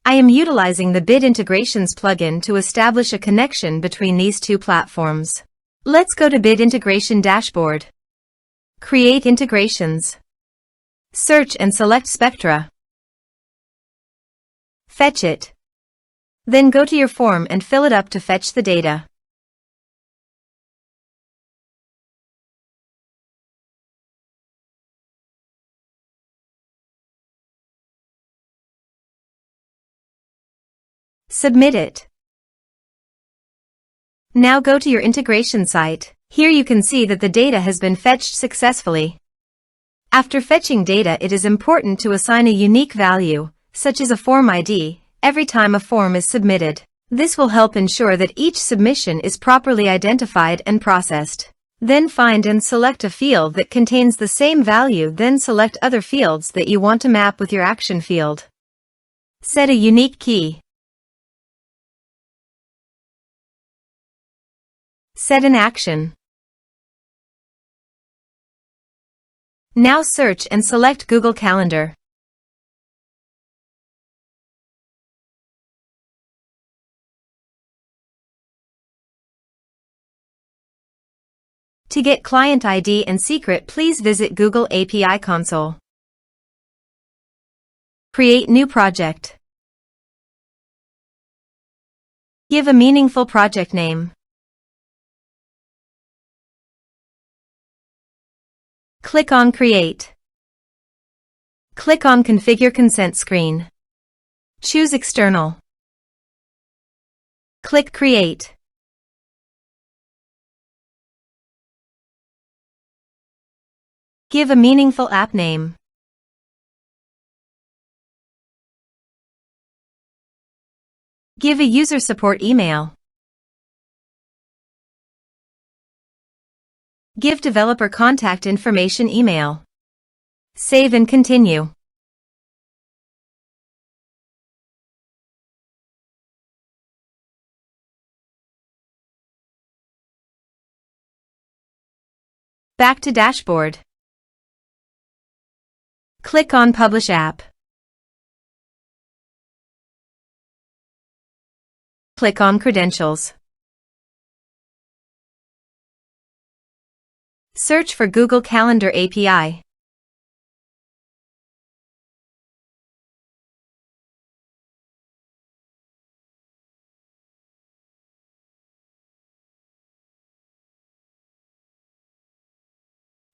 I am utilizing the Bit Integrations plugin to establish a connection between these two platforms. Let's go to Bit Integration Dashboard. Create integrations. Search and select Spectra. Fetch it. Then go to your form and fill it up to fetch the data. Submit it. Now go to your integration site. Here you can see that the data has been fetched successfully. After fetching data, it is important to assign a unique value, such as a form ID, every time a form is submitted. This will help ensure that each submission is properly identified and processed. Then find and select a field that contains the same value, then select other fields that you want to map with your action field. Set a unique key. Set an action. Now search and select Google Calendar. To get client ID and secret, please visit Google API Console. Create new project. Give a meaningful project name. Click on Create. Click on Configure Consent screen. Choose External. Click Create. Give a meaningful app name. Give a user support email. Give developer contact information email. Save and continue. Back to dashboard. Click on Publish App. Click on Credentials. Search for Google Calendar API.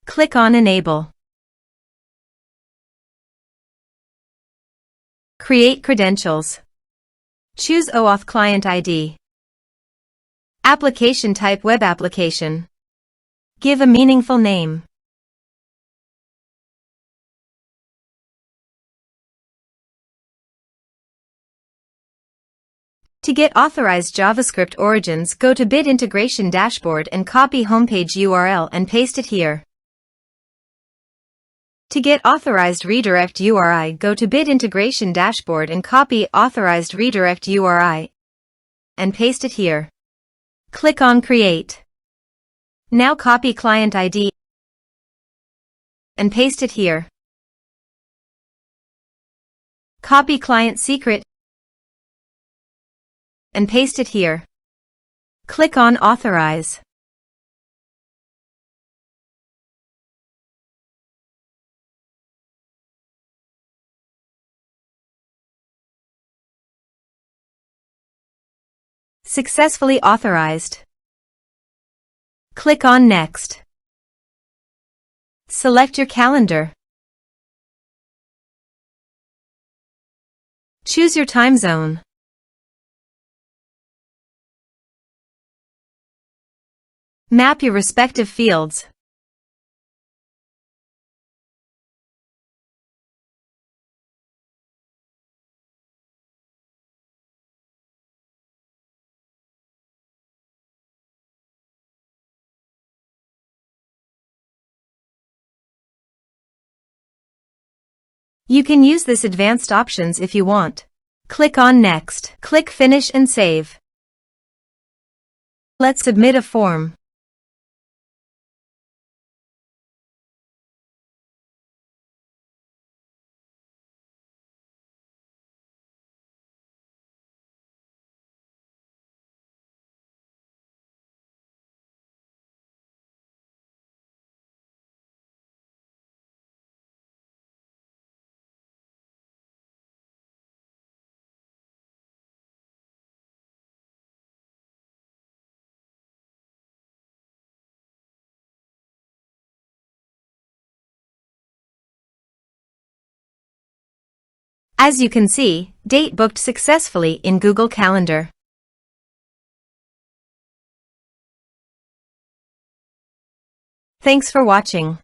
Click on Enable. Create credentials. Choose OAuth Client ID. Application type Web Application. Give a meaningful name. To get authorized JavaScript origins, go to Bit Integration Dashboard and copy homepage URL and paste it here. To get authorized redirect URI, go to Bit Integration Dashboard and copy authorized redirect URI and paste it here. Click on Create. Now copy client ID and paste it here. Copy client secret and paste it here. Click on Authorize. Successfully authorized. Click on Next. Select your calendar. Choose your time zone. Map your respective fields. You can use this advanced options if you want. Click on Next. Click Finish and Save. Let's submit a form. As you can see, date booked successfully in Google Calendar. Thanks for watching.